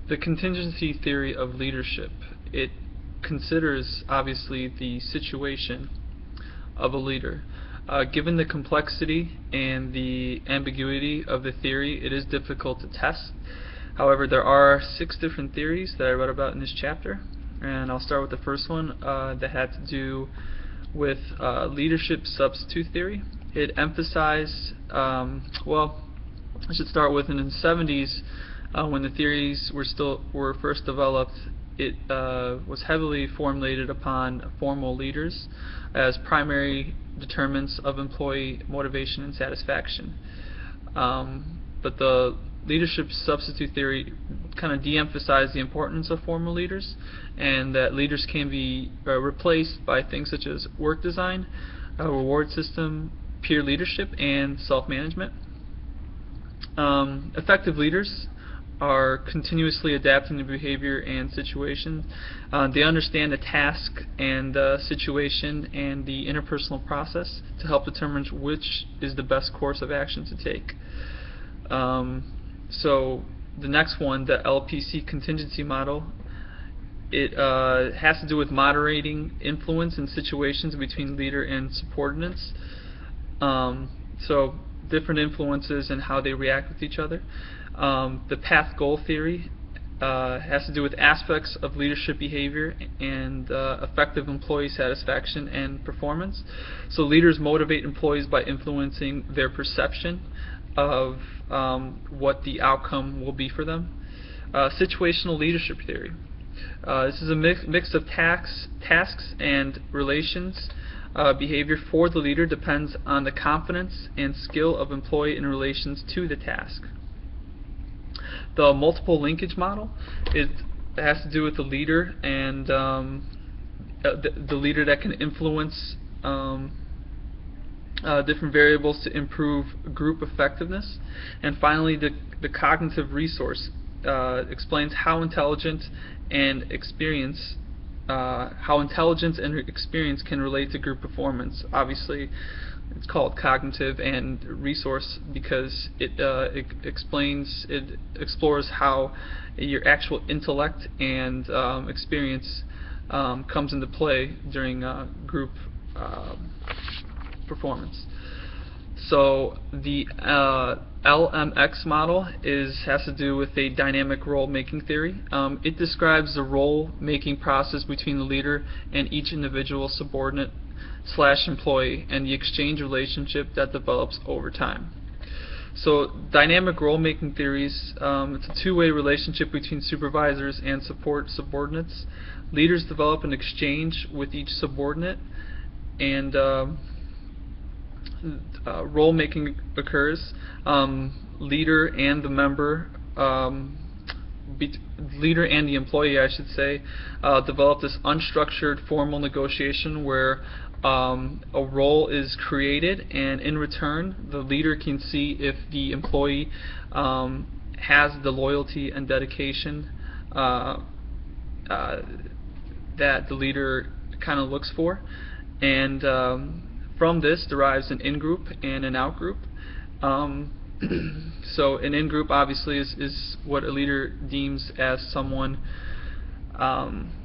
The contingency theory of leadership, it considers obviously the situation of a leader. Given the complexity and the ambiguity of the theory, it is difficult to test. However, there are 6 different theories that I read about in this chapter, and I'll start with the first one that had to do with leadership substitute theory. It emphasized, well, I should start with in the 70s when the theories were first developed. It was heavily formulated upon formal leaders as primary determinants of employee motivation and satisfaction. But the leadership substitute theory kind of de-emphasized the importance of formal leaders, and that leaders can be replaced by things such as work design, a reward system, peer leadership, and self-management. Effective leaders are continuously adapting to behavior and situation. They understand the task and the situation and the interpersonal process to help determine which is the best course of action to take. So the next one, the LPC contingency model, it has to do with moderating influence in situations between leader and subordinates. So different influences and how they react with each other. The path goal theory has to do with aspects of leadership behavior and effective employee satisfaction and performance. So leaders motivate employees by influencing their perception of what the outcome will be for them. Situational leadership theory. This is a mix of tasks and relations. Behavior for the leader depends on the confidence and skill of employee in relations to the task. The multiple linkage model, it has to do with the leader and the leader that can influence different variables to improve group effectiveness. And finally, the cognitive resource explains how intelligence and experience can relate to group performance. Obviously, it's called cognitive and resource because it explores how your actual intellect and experience comes into play during group performance. So the LMX model has to do with a dynamic role-making theory. It describes the role-making process between the leader and each individual subordinate / employee and the exchange relationship that develops over time. So dynamic role-making theories, it's a two-way relationship between supervisors and subordinates. Leaders develop an exchange with each subordinate, and role-making occurs. Leader and the member, leader and the employee, I should say, develop this unstructured formal negotiation where a role is created, and in return the leader can see if the employee has the loyalty and dedication that the leader kind of looks for, and from this derives an in-group and an out-group. So an in-group obviously is what a leader deems as someone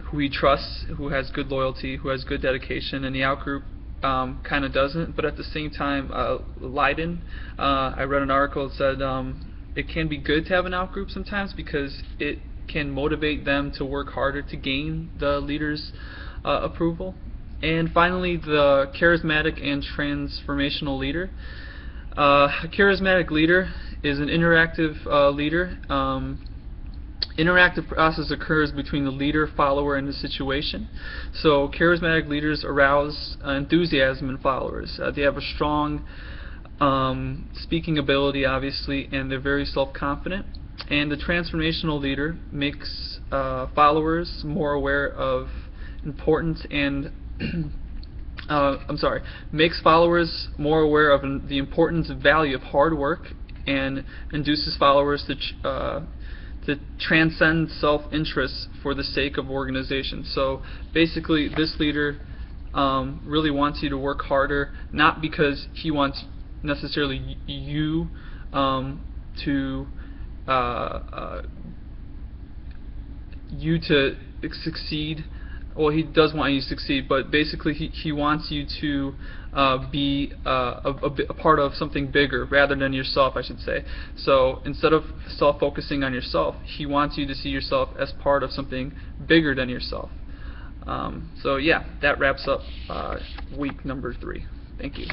who he trusts, who has good loyalty, who has good dedication, and the out-group kind of doesn't. But at the same time, Leiden, I read an article that said it can be good to have an out-group sometimes because it can motivate them to work harder to gain the leader's approval. And finally, the charismatic and transformational leader. A charismatic leader is an interactive leader. Interactive process occurs between the leader, follower, and the situation. So charismatic leaders arouse enthusiasm in followers. They have a strong speaking ability, obviously, and they're very self-confident. And the transformational leader makes followers more aware of importance and makes followers more aware of the importance and value of hard work, and induces followers to transcend self-interest for the sake of organization. So basically, this leader really wants you to work harder, not because he wants necessarily you to you to succeed. Well, he does want you to succeed, but basically he wants you to be a part of something bigger rather than yourself, I should say. So instead of focusing on yourself, he wants you to see yourself as part of something bigger than yourself. So yeah, that wraps up week number 3. Thank you.